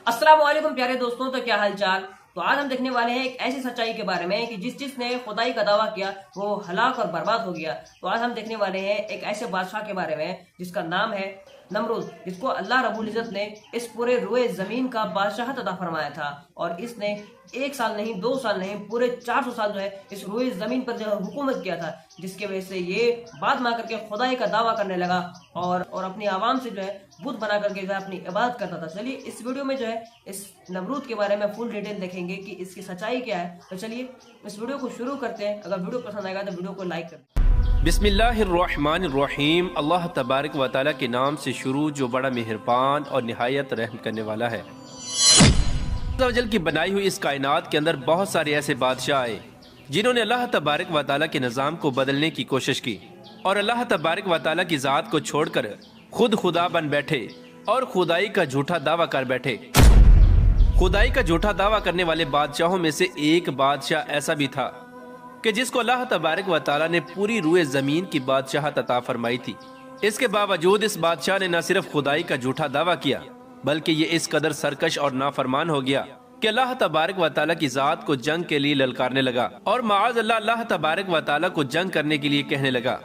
अस्सलाम वालेकुम प्यारे दोस्तों, तो क्या हाल चाल। तो आज हम देखने वाले हैं एक ऐसी सच्चाई के बारे में कि जिसने खुदाई का दावा किया वो हलाक और बर्बाद हो गया। तो आज हम देखने वाले हैं एक ऐसे बादशाह के बारे में जिसका नाम है नमरूद, जिसको अल्लाह रब्बुल इज़्ज़त ने इस पूरे रुए जमीन का बादशाहत अता फरमाया था। और इसने 1 साल नहीं, 2 साल नहीं, पूरे 400 साल जो है इस रुए जमीन पर जो है हुकूमत किया था, जिसके वजह से ये बात मा करके खुदाई का दावा करने लगा और अपनी आवाम से जो है बुत बना करके जो है अपनी इबादत करता था। चलिए इस वीडियो में जो है इस नमरूद के बारे में फुल डिटेल देखेंगे कि इसकी सच्चाई क्या है। तो चलिए इस वीडियो को शुरू करते हैं। अगर वीडियो पसंद आएगा तो वीडियो को लाइक कर। बिस्मिल्लाहिर्रहमानिर्रहीम। अल्लाह तबारक व तआला के नाम से शुरू जो बड़ा मेहरबान और निहायत रहम करने वाला है। अल्लाह वजल की बनाई हुई इस कायनात के अंदर बहुत सारे ऐसे बादशाह आए जिन्होंने अल्लाह तबारक व तआला के निज़ाम को बदलने की कोशिश की और अल्लाह तबारक व तआला की ज़ात को छोड़कर खुद खुदा बन बैठे और खुदाई का झूठा दावा कर बैठे। खुदाई का झूठा दावा करने वाले बादशाहों में से एक बादशाह ऐसा भी था कि जिसको अल्लाह तबारक व तआला ने पूरी रुए जमीन की बादशाहत अता फरमाई थी। इसके बावजूद इस बादशाह ने न सिर्फ खुदाई का झूठा दावा किया बल्कि ये इस कदर सरकश और नाफरमान हो गया कि अल्लाह तबारक व तआला की जात को जंग के लिए ललकारने लगा और माअज़ अल्लाह तबारक व तआला को जंग करने के लिए कहने लगा।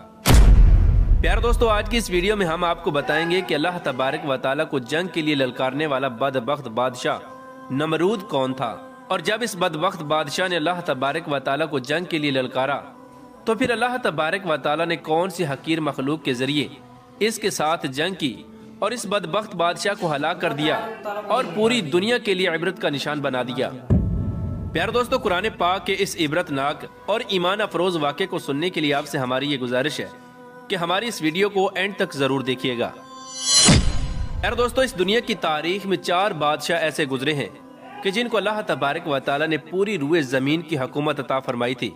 प्यारे दोस्तों, आज की इस वीडियो में हम आपको बताएंगे कि अल्लाह तबारक व तआला को जंग के लिए ललकारने वाला बदबख्त बादशाह नमरूद कौन था, और जब इस बदबख्त बादशाह ने अल्लाह तबारक व तआला को जंग के लिए ललकारा तो फिर अल्लाह तबारक व तआला ने कौन सी हकीर मखलूक के जरिए इसके साथ जंग की और इस बदबख्त बादशाह को हलाक कर दिया और पूरी दुनिया के लिए इबरत का निशान बना दिया। प्यारे दोस्तों, कुरान पाक के इस इबरतनाक और ईमान अफरोज वाक़े को सुनने के लिए आपसे हमारी ये गुजारिश है कि हमारी इस वीडियो को एंड तक जरूर देखिएगा। यार दोस्तों, इस दुनिया की तारीख में 4 बादशाह ऐसे गुजरे हैं कि जिनको अल्लाह तबारक व तआला ने पूरी रुए जमीन की हुकूमत अता फरमाई थी।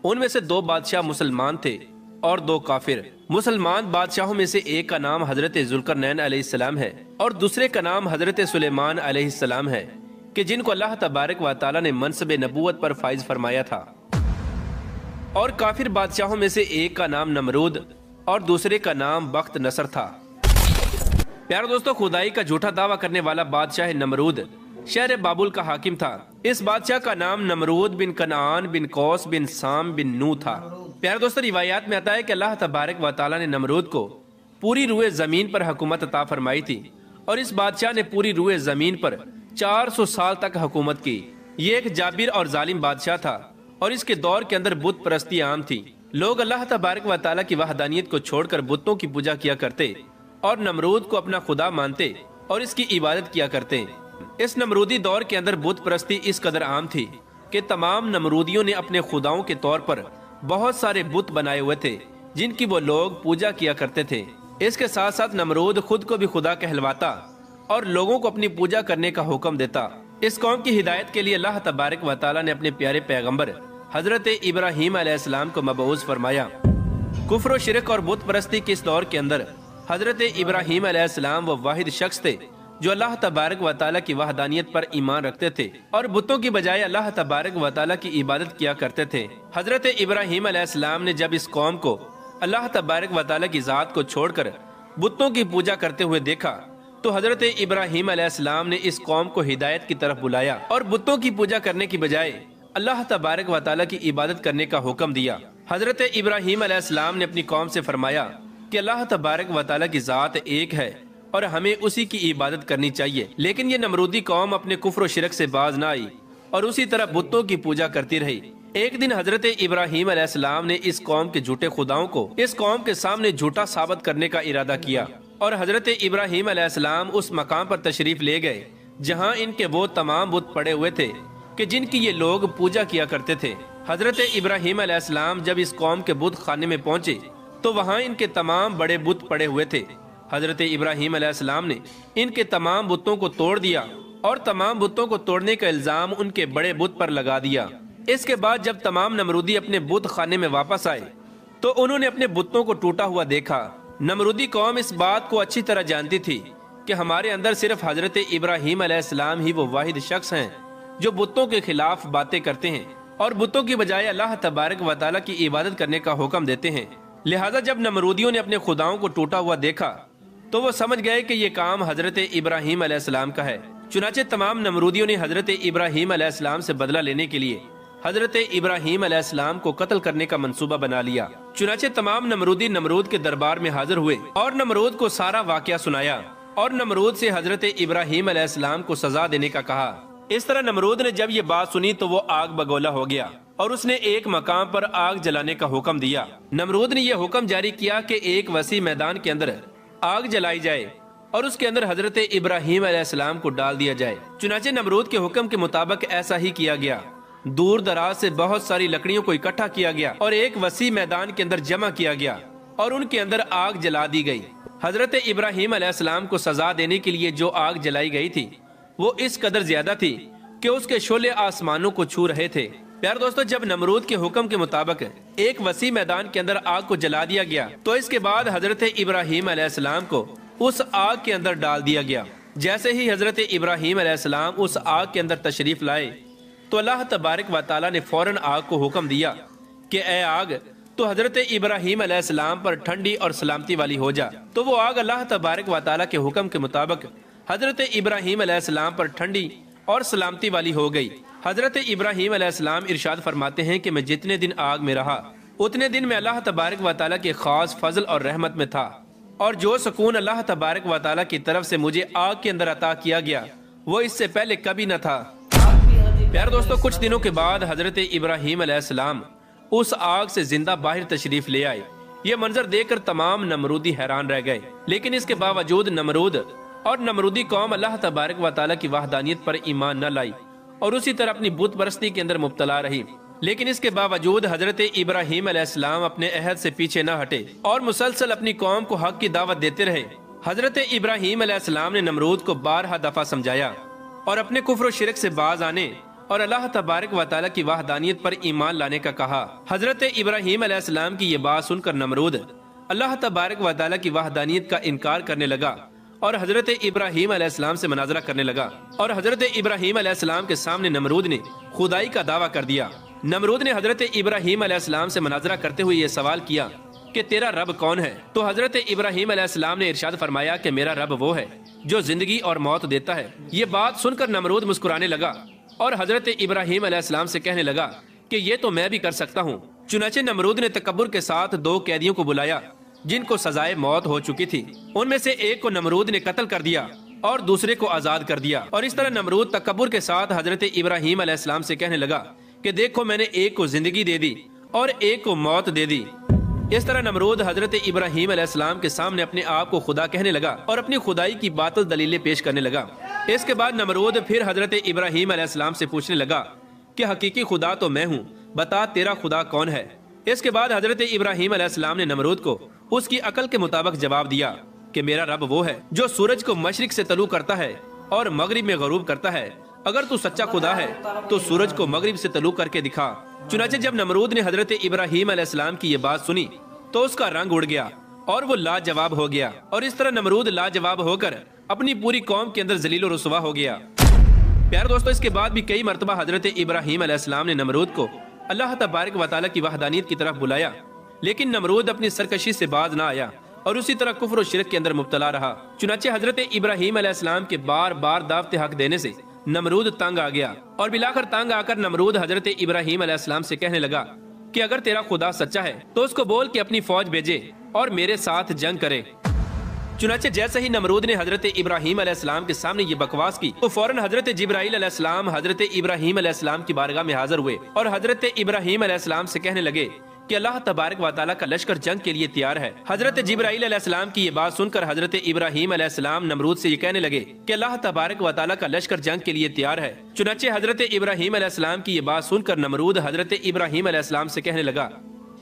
उनमें से 2 बादशाह मुसलमान थे और 2 काफिर। मुसलमान बादशाहों में से एक का नाम हजरत जुल्करनैन अलैहिस्सलाम है और दूसरे का नाम हजरत सुलेमान अलैहिस्सलाम है कि जिनको अल्लाह तबारक व तआला ने मनसब नबूवत पर फाइज फरमाया था। और काफिर बादशाहों में से एक का नाम नमरूद और दूसरे का नाम बख्त नसर था। प्यारे दोस्तों, खुदाई का झूठा दावा करने वाला बादशाह नमरूद शहर बाबुल का हाकिम था। इस बादशाह का नाम नमरूद बिन कनान बिन कौस बिन साम बिन नू था। प्यारे दोस्तों, रिवायात में आता है कि अल्लाह तबारक व तआला ने नमरूद को पूरी रुए जमीन पर हुकूमत अता फरमाई थी और इस बादशाह ने पूरी रुए जमीन पर 400 साल तक हुकूमत की। ये एक जाबिर और जालिम बादशाह था और इसके दौर के अंदर बुत परस्ती आम थी। लोग अल्लाह तबारक व तआला की वहदानियत को छोड़कर बुतों की पूजा किया करते और नमरूद को अपना खुदा मानते और इसकी इबादत किया करते। इस नमरूदी दौर के अंदर बुत परस्ती इस कदर आम थी कि तमाम नमरूदियों ने अपने खुदाओं के तौर पर बहुत सारे बुत बनाए हुए थे जिनकी वो लोग पूजा किया करते थे। इसके साथ साथ नमरूद खुद को भी खुदा कहलवाता और लोगों को अपनी पूजा करने का हुक्म देता। इस कौम की हिदायत के लिए अल्लाह तबारक व तआला ने अपने प्यारे पैगंबर हजरत इब्राहीम अलैहिस्सलाम को मबऊस फरमाया। कुफ्र और शिरक और बुत परस्ती के इस दौर के अंदर हजरत इब्राहीम अलैहिस्सलाम वो वाहिद शख्स थे जो अल्लाह तबारक व तआला की वहदानियत पर ईमान रखते थे और बुतों की बजाय अल्लाह तबारक व तआला की इबादत किया करते थे। हजरत इब्राहीम अलैहिस्सलाम ने जब इस कौम को अल्लाह तबारक व तआला की जात को छोड़कर बुतों की पूजा करते हुए देखा तो हजरत इब्राहीम अलैहिस्सलाम ने इस कौम को हिदायत की तरफ बुलाया और बुतों की पूजा करने की बजाय अल्लाह तबारक व तआला की इबादत करने का हुक्म दिया। हजरत इब्राहीम अलैहिस्सलाम ने अपनी कौम से फरमाया कि अल्लाह तबारक व तआला की जात एक है और हमें उसी की इबादत करनी चाहिए। लेकिन ये नमरूदी कौम अपने कुफ्र और शिरक से बाज ना आई और उसी तरह बुतों की पूजा करती रही। एक दिन हजरत इब्राहीम अलैहिस्सलाम ने इस कौम के झूठे खुदाओं को इस कौम के सामने झूठा साबित करने का इरादा किया और हजरत इब्राहीम अलैहिस्सलाम उस मकाम पर तशरीफ ले गए जहाँ इनके वो तमाम बुत पड़े हुए थे कि जिनकी ये लोग पूजा किया करते थे। हजरत इब्राहीम अलैहिस्सलाम जब इस कौम के बुत खाने में पहुंचे तो वहाँ इनके तमाम बड़े बुत पड़े हुए थे। हजरत इब्राहीम अलैहिस्सलाम ने इनके तमाम बुतों को तोड़ दिया और तमाम बुतों को तोड़ने का इल्जाम उनके बड़े बुत पर लगा दिया। इसके बाद जब तमाम नमरूदी अपने बुत खाने में वापस आए तो उन्होंने अपने बुतों को टूटा हुआ देखा। नमरूदी कौम इस बात को अच्छी तरह जानती थी कि हमारे अंदर सिर्फ हजरत इब्राहीम अलैहिस्सलाम ही वो वाहिद शख्स हैं जो बुतों के खिलाफ बातें करते हैं और बुतों की बजाय अल्लाह तबारक व तआला की इबादत करने का हुक्म देते हैं। लिहाजा जब नमरूदियों ने अपने खुदाओं को टूटा हुआ देखा तो वो समझ गए कि ये काम हजरत इब्राहीम अलैहिस्सलाम का है चुनाचे तमाम नमरूदियों ने हजरत इब्राहीम अलैहिस्सलाम से बदला लेने के लिए हजरत इब्राहीम अलैहिस्सलाम को कत्ल करने का मंसूबा बना लिया। चुनाचे तमाम नमरूदी नमरूद के दरबार में हाजिर हुए और नमरूद को सारा वाकया सुनाया और नमरूद से हजरत इब्राहीम अलैहिस्सलाम को सजा देने का कहा। इस तरह नमरूद ने जब ये बात सुनी तो वो आग बगोला हो गया और उसने एक मकाम पर आग जलाने का हुक्म दिया। नमरूद ने यह हुक्म जारी किया कि एक वसी मैदान के अंदर आग जलाई जाए और उसके अंदर हजरत इब्राहीम अलैहिस्सलाम को डाल दिया जाए। चुनाचे नमरूद के हुक्म के मुताबिक ऐसा ही किया गया। दूर दराज से बहुत सारी लकड़ियों को इकट्ठा किया गया और एक वसी मैदान के अंदर जमा किया गया और उनके अंदर आग जला दी गई। हजरत इब्राहीम अलैहिस्सलाम को सजा देने के लिए जो आग जलाई गई थी वो इस कदर ज्यादा थी कि उसके शोले आसमानों को छू रहे थे। प्यारे दोस्तों, जब नमरूद के हुक्म के मुताबिक एक वसी मैदान के अंदर आग को जला दिया गया तो इसके बाद हजरत इब्राहीम अलैहिस्सलाम को उस आग के अंदर डाल दिया गया। जैसे ही हजरत इब्राहीम अलैहिस्सलाम उस आग के अंदर तशरीफ लाए तो अल्लाह तबारक व तआला ने फौरन आग को हुक्म दिया कि ए आग, तो हजरत इब्राहीम अलैहिस्सलाम पर ठंडी और सलामती वाली हो जा। तो वो आग अल्लाह तबारक व तआला के हुक्म के मुताबिक हजरत इब्राहीम अलैहिस्सलाम पर ठंडी और सलामती वाली हो गई। हजरत इब्राहीम अलैहिस्सलाम इरशाद फरमाते हैं कि मैं जितने दिन आग में रहा उतने दिन में अल्लाह तबारक व तआला के खास फजल और रहमत में था और जो सुकून अल्लाह तबारक व तआला की तरफ से मुझे आग के अंदर अता किया गया वो इससे पहले कभी न था। प्यारे दोस्तों, कुछ दिनों के बाद हजरत इब्राहीम अलैहिस्सलाम उस आग से जिंदा बाहर तशरीफ ले आए। ये मंजर देखकर तमाम नमरूदी हैरान रह गए, लेकिन इसके बावजूद नमरूद और नमरूदी कौम अल्लाह तबारक व तआला की वहदानियत पर ईमान न लाई और उसी तरह अपनी बुत परस्ती के अंदर मुब्तला रही। लेकिन इसके बावजूद हजरत इब्राहीम अलैहिस्सलाम अपने अहद से पीछे न हटे और मुसलसल अपनी कौम को हक की दावत देते रहे। हजरत इब्राहीम अलैहिस्सलाम ने नमरूद को 12 दफा समझाया और अपने कुफ्र शिरक से बाज आने और अल्लाह तबारक व तआला की वहदानियत पर ईमान लाने का कहा। हजरत इब्राहीम अलैहिस्सलाम की ये बात सुनकर नमरूद अल्लाह तबारक व तआला की वहदानियत का इनकार करने लगा और हजरत इब्राहीम अलैहिस्सलाम से मुनाजरा करने लगा और हजरत इब्राहीम अलैहिस्सलाम के सामने नमरूद ने खुदाई का दावा कर दिया। नमरूद ने हजरत इब्राहीम अलैहिस्सलाम से मुनाजरा करते हुए ये सवाल किया कि तेरा रब कौन है? तो हजरत इब्राहीम अलैहिस्सलाम ने इरशाद फरमाया कि मेरा रब वो है जो जिंदगी और मौत देता है। ये बात सुनकर नमरूद मुस्कुराने लगा और हजरत इब्राहीम अलैहिस्सलाम से कहने लगा कि ये तो मैं भी कर सकता हूँ। चुनाचे नमरूद ने तकब्बुर के साथ 2 कैदियों को बुलाया जिनको सजाए मौत हो चुकी थी। उनमें से एक को नमरूद ने कत्ल कर दिया और दूसरे को आजाद कर दिया और इस तरह नमरूद तकब्बुर के साथ हजरत इब्राहीम अलैहिस्सलाम से कहने लगा कि देखो, मैंने एक को जिंदगी दे दी और एक को मौत दे दी। इस तरह नमरूद हजरत इब्राहीम अलैहिस्सलाम के सामने अपने आप को खुदा कहने लगा और अपनी खुदाई की बातिल दलीलें पेश करने लगा। इसके बाद नमरूद फिर हजरत इब्राहीम अलैहिस्सलाम से पूछने लगा कि हकीकी खुदा तो मैं हूँ, बता तेरा खुदा कौन है? इसके बाद हजरत इब्राहीम अलैहिस्सलाम ने नमरूद को उसकी अकल के मुताबिक जवाब दिया कि मेरा रब वो है जो सूरज को मशरिक से तलू करता है और मगरिब में गरूब करता है। अगर तू सच्चा खुदा है तो सूरज को मगरिब से तलू करके दिखा। चुनाचे जब नमरूद ने हजरत इब्राहीम अलैहिस्सलाम की ये बात सुनी तो उसका रंग उड़ गया और वो लाजवाब हो गया और इस तरह नमरूद लाजवाब होकर अपनी पूरी कौम के अंदर जलील और रुसवा हो गया। प्यारे दोस्तों, इसके बाद भी कई मरतबा हजरत इब्राहीम अलैहिस्सलाम ने नमरूद को अल्लाह तबारक व तआला की वहदानियत की तरफ बुलाया, लेकिन नमरूद अपनी सरकशी से बाज ना आया और उसी तरह कुफ्र और शिरक के अंदर मुब्तला रहा। चुनाचे हजरत इब्राहीम अलैहिस्सलाम के बार बार दावत हक देने से नमरूद तंग आ गया और बिलाकर तंग आकर नमरूद हजरत इब्राहीम अलैहिस्सलाम से कहने लगा कि अगर तेरा खुदा सच्चा है तो उसको बोल के अपनी फौज भेजे और मेरे साथ जंग करे। चुनाचे जैसे ही नमरूद ने हजरत इब्राहीम अलैहिस्सलाम के सामने ये बकवास की तो फौरन हजरत जिब्राईल अलैहिस्सलाम हजरत इब्राहीम अलैहिस्सलाम की बारगाह में हाजिर हुए और हजरत इब्राहीम अलैहिस्सलाम से कहने लगे कि अल्लाह तबारक व तआला का लश्कर जंग के लिए तैयार है। हजरत जिब्राईल अलैहिस्सलाम की ये बात सुनकर हजरत इब्राहीम अलैहिस्सलाम नमरूद से ये कहने लगे कि अल्लाह तबारक व तआला का लश्कर जंग के लिए तैयार है। चुनाचे हजरत इब्राहीम अलैहिस्सलाम की ये बात सुनकर नमरूद हजरत इब्राहीम अलैहिस्सलाम से कहने लगा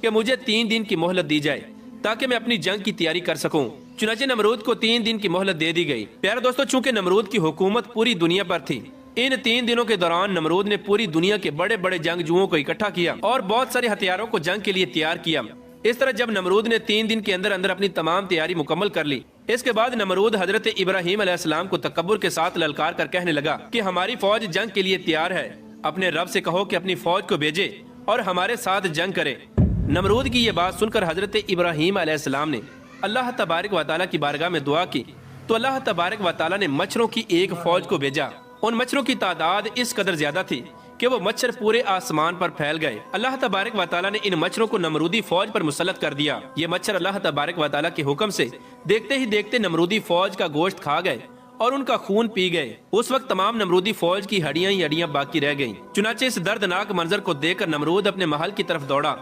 कि मुझे 3 दिन की मोहलत दी जाए ताकि मैं अपनी जंग की तैयारी कर सकूं। चुनाचे नमरूद को 3 दिन की मोहलत दे दी गई। प्यारे दोस्तों, चूंकि नमरूद की हुकूमत पूरी दुनिया पर थी, इन 3 दिनों के दौरान नमरूद ने पूरी दुनिया के बड़े बड़े जंगजुओं को इकट्ठा किया और बहुत सारे हथियारों को जंग के लिए तैयार किया। इस तरह जब नमरूद ने 3 दिन के अंदर अंदर अपनी तमाम तैयारी मुकम्मल कर ली, इसके बाद नमरूद हजरत इब्राहीम अलैहिस्सलाम को तकब्बुर के साथ ललकार कर कहने लगा कि हमारी फौज जंग के लिए तैयार है, अपने रब से कहो कि अपनी फौज को भेजे और हमारे साथ जंग करे। नमरूद की ये बात सुनकर हजरत इब्राहीम अलैहिस्सलाम ने अल्लाह तबारक व तआला की बारगाह में दुआ की तो अल्लाह तबारक व तआला ने मच्छरों की एक फौज को भेजा उन मच्छरों की तादाद इस कदर ज्यादा थी कि वो मच्छर पूरे आसमान पर फैल गए। अल्लाह तबारक व तआला ने इन मच्छरों को नमरूदी फौज पर मुसल्लत कर दिया। ये मच्छर अल्लाह तबारक व तआला के हुक्म से देखते ही देखते नमरूदी फौज का गोश्त खा गए और उनका खून पी गए। उस वक्त तमाम नमरूदी फौज की हड्डियां ही हड्डियां बाकी रह गईं। चुनाचे इस दर्दनाक मंजर को देखकर नमरूद अपने महल की तरफ दौड़ा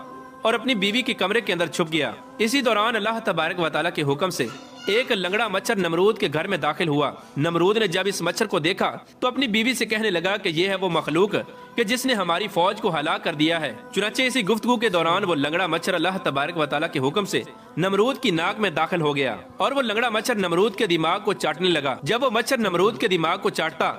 और अपनी बीवी के कमरे के अंदर छुप गया। इसी दौरान अल्लाह तबारक व तआला के हुक्म से एक लंगड़ा मच्छर नमरूद के घर में दाखिल हुआ। नमरूद ने जब इस मच्छर को देखा तो अपनी बीवी से कहने लगा कि यह है वो मखलूक कि जिसने हमारी फौज को हलाक कर दिया है। चुनाचे इसी गुफ्तगू के दौरान वो लंगड़ा मच्छर अल्लाह तबारक व तआला के हुक्म से नमरूद की नाक में दाखिल हो गया और वो लंगड़ा मच्छर नमरूद के दिमाग को चाटने लगा। जब वो मच्छर नमरूद के दिमाग को चाटता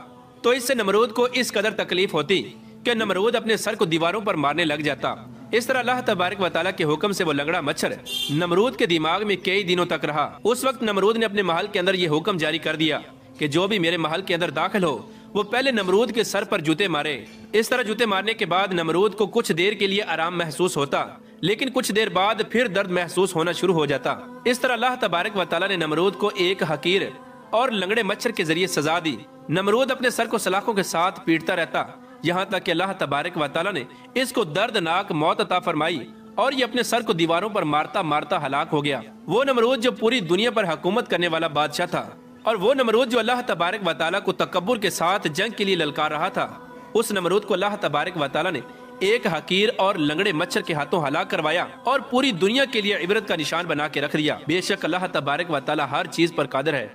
तो इससे नमरूद को इस कदर तकलीफ होती कि नमरूद अपने सर को दीवारों पर मारने लग जाता। इस तरह अल्लाह तबारक व तआला के हुक्म से वो लंगड़ा मच्छर नमरूद के दिमाग में कई दिनों तक रहा। उस वक्त नमरूद ने अपने महल के अंदर ये हुक्म जारी कर दिया कि जो भी मेरे महल के अंदर दाखिल हो वो पहले नमरूद के सर पर जूते मारे। इस तरह जूते मारने के बाद नमरूद को कुछ देर के लिए आराम महसूस होता, लेकिन कुछ देर बाद फिर दर्द महसूस होना शुरू हो जाता। इस तरह अल्लाह तबारक व तआला ने नमरूद को एक हकीर और लंगड़े मच्छर के जरिए सजा दी। नमरूद अपने सर को सलाखों के साथ पीटता रहता, यहाँ तक कि अल्लाह तबारक व तआला ने इसको दर्दनाक मौत अता फरमाई और ये अपने सर को दीवारों पर मारता मारता हलाक हो गया। वो नमरूद जो पूरी दुनिया पर हुकूमत करने वाला बादशाह था और वो नमरूद जो अल्लाह तबारक व तआला को तकब्बुर के साथ जंग के लिए ललकार रहा था, उस नमरूद को अल्लाह तबारक व तआला ने एक हकीर और लंगड़े मच्छर के हाथों हलाक करवाया और पूरी दुनिया के लिए इबरत का निशान बना के रख दिया। बेशक अल्लाह तबारक व तआला हर चीज पर कादिर है।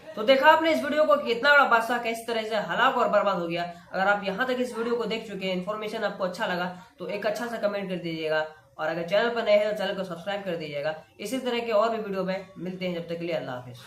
तो देखा आपने इस वीडियो को कि इतना बड़ा बादशाह किस तरह से हलाक और बर्बाद हो गया। अगर आप यहाँ तक इस वीडियो को देख चुके हैं, इन्फॉर्मेशन आपको अच्छा लगा तो एक अच्छा सा कमेंट कर दीजिएगा और अगर चैनल पर नए हैं तो चैनल को सब्सक्राइब कर दीजिएगा। इसी तरह के और भी वीडियो में मिलते हैं। जब तक के लिए अल्लाह हाफिज।